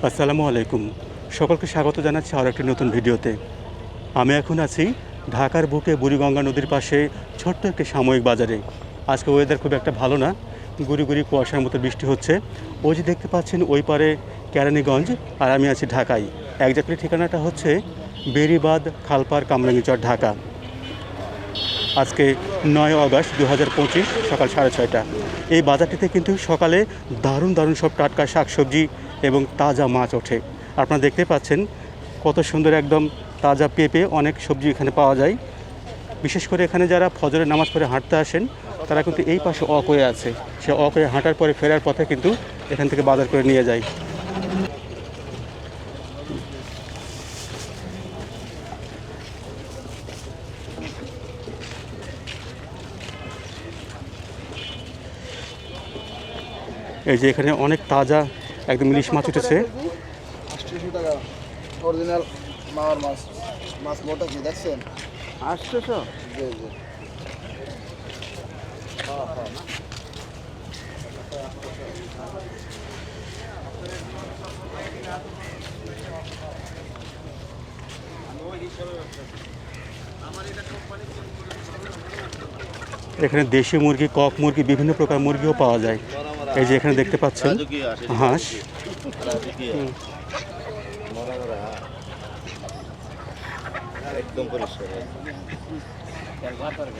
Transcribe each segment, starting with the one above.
আসসালামু আলাইকুম। সকলকে স্বাগত জানাচ্ছি আরও একটি নতুন ভিডিওতে। আমি এখন আছি ঢাকার বুকে বুড়িগঙ্গা নদীর পাশে ছোট্ট একটি সাময়িক বাজারে। আজকে ওয়েদার খুব একটা ভালো না, গুড়ি গুড়ি কুয়াশার মতো বৃষ্টি হচ্ছে। ওই যে দেখতে পাচ্ছেন ওই পারে কেরানীগঞ্জ, আর আমি আছি ঢাকায়। একজাক্টলি ঠিকানাটা হচ্ছে বেড়িবাঁধ, খালপাড়, কামরাঙ্গীরচর, ঢাকা। আজকে 9 আগস্ট 2025 সকাল 6:30। এই বাজারটিতে কিন্তু সকালে দারুণ দারুণ সব টাটকা শাকসবজি এবং তাজা মাছ ওঠে। আপনারা দেখতে পাচ্ছেন কত সুন্দর একদম তাজা পেঁপে, অনেক সবজি এখানে পাওয়া যায়। বিশেষ করে এখানে যারা ফজরের নামাজ পড়ে হাঁটতে আসেন তারা কিন্তু এই পাশে অকয়ে আছে, সে অকয়ে হাঁটার পরে ফেরার পথে কিন্তু এখান থেকে বাজার করে নিয়ে যায়। এই যে এখানে অনেক তাজা একদম ইলিশ মাছ উঠেছে। 800 টাকা অরিজিনাল মাওয়ার মাছ। মাছ মোটা কি দেখছেন? 800? জি জি। এখানে দেশি মুরগি, কক মুরগি, বিভিন্ন প্রকার মুরগিও পাওয়া যায়। এই যে এখানে দেখতে পাচ্ছেন হাঁস।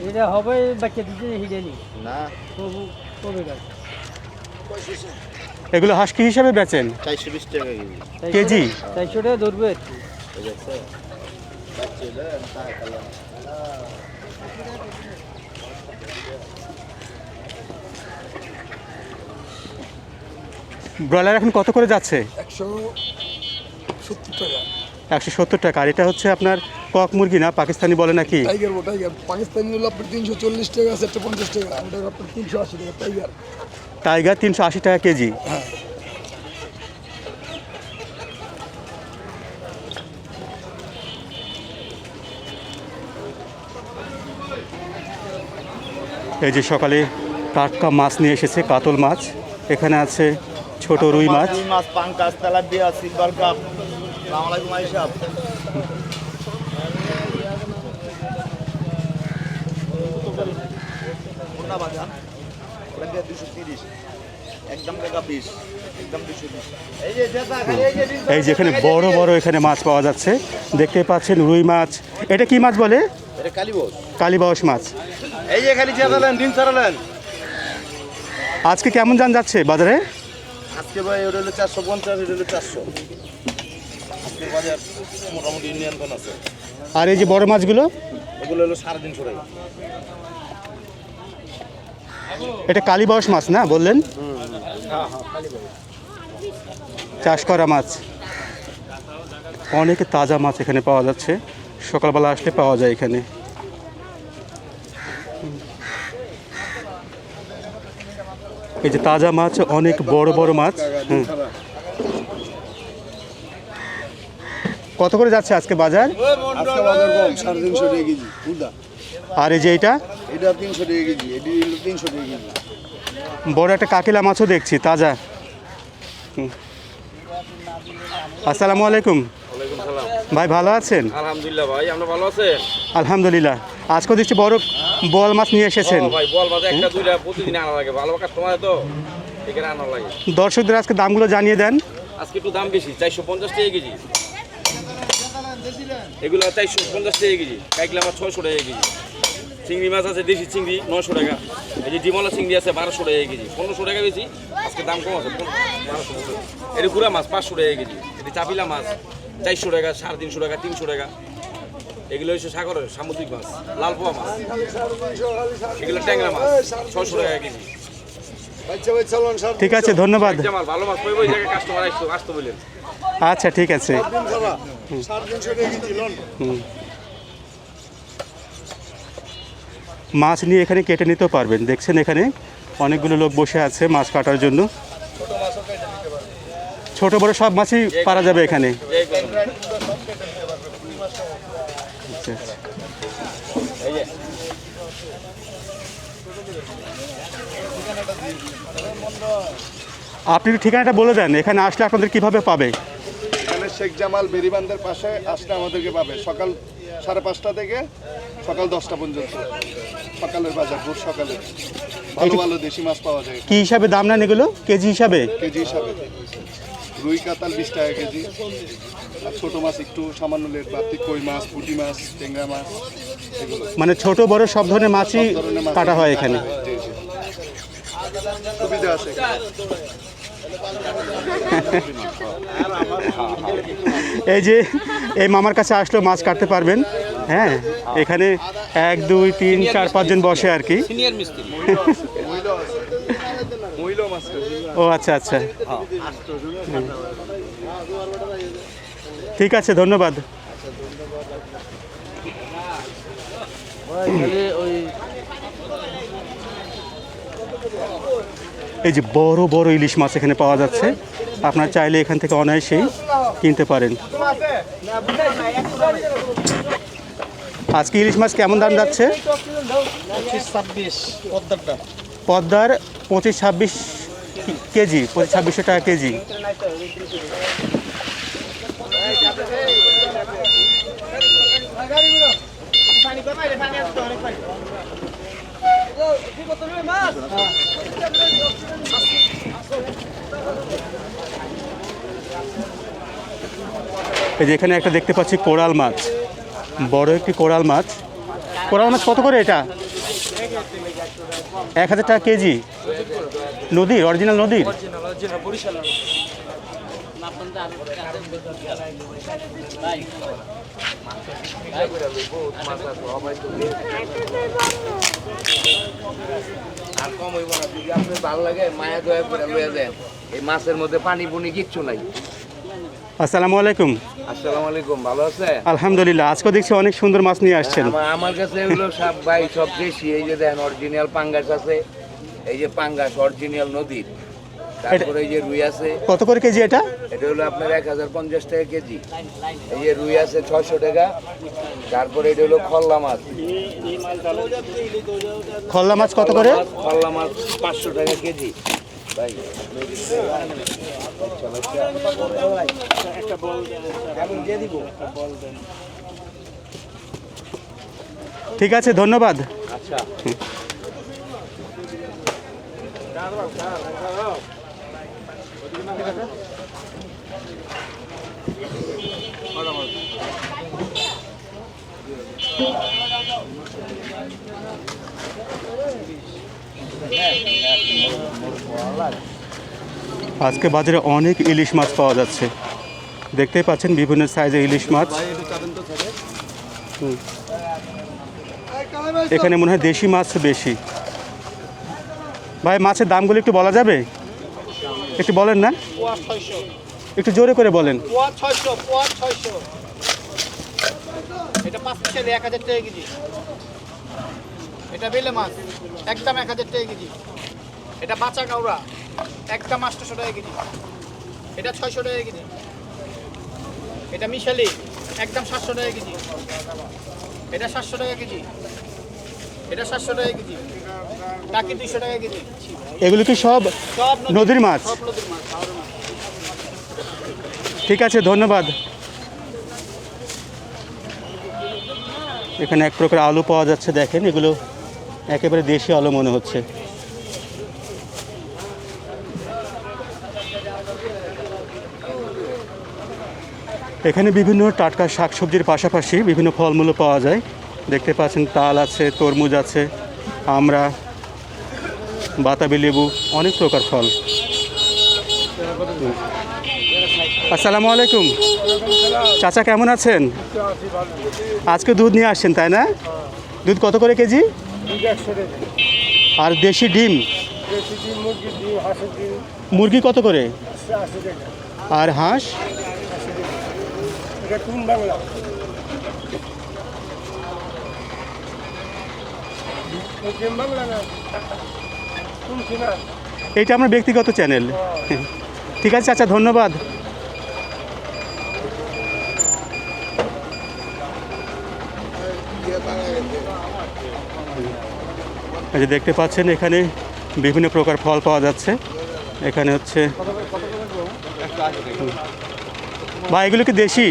এটা হবে বাচ্চা দিতে হিডেনি না এগুলো হাঁস কি হিসাবে বেচেন? 420 টাকা কেজি? 400 টাকা ধরবে আর কি। ব্রয়লার এখন কত করে যাচ্ছে? 170 টাকা। 170 টাকা। আর এটা হচ্ছে আপনার কক মুরগি না, পাকিস্তানি বলে নাকি? টাইগার টাইগার পাকিস্তানি হলো আপনার 340 টাকা, 150 টাকা। ওটা আপনার 380 টাকা টাইগার। টাইগার 380 টাকা কেজি। হ্যাঁ। এই যে সকালে টাটকা মাছ নিয়ে এসেছে, কাতল মাছ। এখানে আছে ছোট রুই মাছ। মাছ, পাঙ্কাস, তেলাপিয়া, সিলভার কাপ। আসসালামু আলাইকুম আইসাব। কোনটা বাজার? ওটা 230। একদম টাকা 20। একদম 220। এই যে এই যে এখানে বড় বড় এখানে মাছ পাওয়া যাচ্ছে, দেখতে পাচ্ছেন রুই মাছ। এটা কি মাছ বলে? এটা কালীবাউস। কালীবাউস মাছ। এই যে খালি চেয়ারালেন, ডিম ছাড়ালেন। আজকে কেমন যান যাচ্ছে বাজারে? আজকে ভাই ওটা হলো 450, এটা হলো 400। আজকে বাজার মোটামুটি নিয়ন্ত্রণ আছে। আর এই যে বড় মাছগুলো? এগুলো হলো 350 টাকা। এটা কালীবাউস মাছ না বললেন? চাষ করা মাছ। অনেক তাজা মাছ এখানে পাওয়া যাচ্ছে, সকালবেলা আসলে পাওয়া যায় এখানে। এই যে তাজা মাছ, অনেক বড় বড় মাছ। কত করে যাচ্ছে আজকে বাজার? আজকে বাজার কম, 350 টাকা কেজি পুদা। আর এই যে এটা? এটা 300 টাকা কেজি, এটি হলো 300 টাকা কেজি। বড় একটা কাকিলা মাছও দেখছি, তাজা। আসসালামু আলাইকুম। ওয়ালাইকুম সালাম। ভাই ভালো আছেন? আলহামদুলিল্লাহ ভাই, আমরা ভালো আছেন? আলহামদুলিল্লাহ। আজকে দেখছি বড় বোয়াল মাছ নিয়ে এসেছেন। ভাই বল বাজে একটা দুইটা প্রতিদিন আনা লাগে, ভালো কাস্টমার তো এখানে আনা লাগে। দর্শকদের আজকে দামগুলো জানিয়ে দেন। আজকে একটু দাম বেশি, 450 টাকা কেজি। এগুলো 450 টাকা কেজি। কাইকলা মাছ 600 টাকা কেজি। চিংড়ি মাছ আছে দেশি চিংড়ি 900 টাকা। এই যে ডিমলা চিংড়ি আছে 1200 টাকা কেজি। 1500 টাকা বেশি, আজকে দাম কম আছে 1200। এটা গুড়া মাছ 500 টাকা কেজি। এটা চাপিলা মাছ 400 টাকা, 350 টাকা, 300 টাকা। এগুলো হচ্ছে সাগরের সামুদ্রিক মাছ, লাল পোয়া মাছ। এগুলো ট্যাংরা মাছ 600 টাকা কেজি। ঠিক আছে, ধন্যবাদ। জামাল ভালো মাছ পাইবো, এই জায়গায় কাস্টমার আসতে বললেন। আচ্ছা ঠিক আছে। মাছ নিয়ে এখানে কেটে নিতেও পারবেন। দেখছেন এখানে অনেকগুলো লোক বসে আছে মাছ কাটার জন্য। ছোট বড় সব মাছই পারা যাবে এখানে। আচ্ছা আচ্ছা। আপনি একটু ঠিকানাটা বলে দেন, এখানে আসলে আপনাদের কিভাবে পাবে? এখানে শেখ জামাল বেরিবান্ধের পাশে আসলে আমাদেরকে পাবে সকাল 5:30 থেকে সকাল 10টা পর্যন্ত। সকালের বাজার, ভোর সকালে ভালো ভালো দেশি মাছ পাওয়া যায় কি হিসাবে দাম নেন এগুলো? কেজি হিসাবে? কেজি হিসাবে। রুই কাতাল 20 টাকা কেজি, আর ছোটো মাছ একটু সামান্য লেট বাড়তি, কই মাছ, পুঁটি মাছ, ট্যাংরা মাছ এগুলো মানে ছোট বড় সব ধরনের মাছই সব ধরনের মাছ কাটা হয় এখানে। জি, জি। সুবিধা আছে এখানে। এই যে এই মামার কাছে আসলেও মাছ কাটতে পারবেন। হ্যাঁ, এখানে 1 2 3 4 5 জন বসে আর কি। সিনিয়র মিস্ত্রি। মহিলা মাছটা ও আচ্ছা আচ্ছা, ঠিক আছে, ধন্যবাদ। এই যে বড় বড় ইলিশ মাছ এখানে পাওয়া যাচ্ছে, আপনারা চাইলে এখান থেকে অনায়াসেই কিনতে পারেন। আজকে ইলিশ মাছ কেমন দাম যাচ্ছে? 25-26 পদ্মারটা। পদ্মার 25-26 কেজি, 2500 টাকা কেজি। এই যে এখানে একটা দেখতে পাচ্ছি কোরাল মাছ, বড় একটি কোরাল মাছ। কোরাল মাছ কত করে এটা? 1000 টাকা কেজি। নদীর, অরিজিনাল নদীর? আর কম হইব না, যদি আপনার ভালো লাগে মায়া দয়া করে লইয়া দেন। এই মাছের মধ্যে পানি পুনি কিচ্ছু নাই। আসসালামু আলাইকুম। আসসালামু আলাইকুম, ভালো আছে? আলহামদুলিল্লাহ, আজকে দেখছি অনেক সুন্দর মাছ নিয়ে আসছেন। আমার কাছে এগুলো সব ভাই সব দেশি। এই যে দেন অরিজিনাল পাঙ্গাস আছে, এই যে পাঙ্গাস অরিজিনাল নদীর। তারপরে এই যে রুই আছে। কত করে কেজি এটা? এটা হলো আপনার 1050 টাকা কেজি। এই যে রুই আছে 600 টাকা। তারপরে এটা হলো খল্লা মাছ। খল্লা মাছ কত করে? খল্লা মাছ 500 টাকা কেজি। ভাই ঠিক আছে, ধন্যবাদ। আচ্ছা, আজকে বাজারে অনেক ইলিশ মাছ পাওয়া যাচ্ছে, দেখতেই পাচ্ছেন বিভিন্ন সাইজের ইলিশ মাছ। এখানে মনে হয় দেশি মাছ বেশি। ভাই, মাছের দামগুলো একটু বলা যাবে? একটু বলেন না, একটু জোরে করে বলেন। এটা 5 পিসের 1000 টাকা কেজি। এটা বেলে মাছ একদম 1000 টাকা কেজি। এটা বাঁচা কাউরা একদম 800 টাকা কেজি। এটা 600 টাকা কেজি। এটা মিশালি একদম 700 টাকা কেজি। এটা 700 টাকা কেজি। এটা 700 টাকা কেজি। টাকি 200 টাকা কেজি। এগুলো কি সব সব নদীর মাছ? সব নদীর মাছ, হাওড়ের মাছ। ঠিক আছে, ধন্যবাদ। এখানে এক প্রকার আলু পাওয়া যাচ্ছে, দেখেন এগুলো একেবারে দেশি আলু মনে হচ্ছে। এখানে বিভিন্ন টাটকা শাকসবজির পাশাপাশি বিভিন্ন ফলমূলও পাওয়া যায়। দেখতে পাচ্ছেন তাল আছে, তরমুজ আছে, আমড়া, বাতাবি লেবু, অনেক প্রকার ফল। আসসালামু আলাইকুম। চাচা কেমন আছেন? আজকে দুধ নিয়ে আসছেন তাই না? দুধ কত করে কেজি? আর দেশি ডিম? মুরগি কত করে? আর হাঁস? এইটা আমার ব্যক্তিগত চ্যানেল। ঠিক আছে চাচা, ধন্যবাদ। এই যে দেখতে পাচ্ছেন এখানে বিভিন্ন প্রকার ফল পাওয়া যাচ্ছে। এখানে হচ্ছে ভাই এগুলো কি দেশি?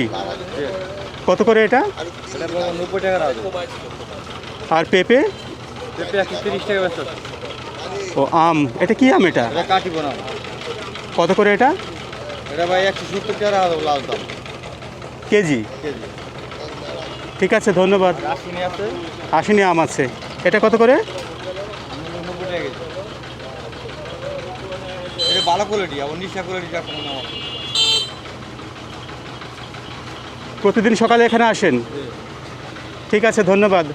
কত করে এটা? 90 টাকা রাখো। আর পেঁপে? পেঁপে 130 টাকা বেচা। ও আম, এটা কি আম এটা? এটা কাটিব না। কত করে এটা? এটা ভাই 170 টাকা রাখো লাল দাম। কেজি? কেজি। ঠিক আছে, ধন্যবাদ। রাসুনি আছে? আসেনি আম আছে। এটা কত করে? 90 টাকা কেজি। এটা ভালো কোয়ালিটি, আবার নিচা কোয়ালিটি যা কোনো নাম। প্রতিদিন সকালে এখানে আসেন? ঠিক আছে, ধন্যবাদ।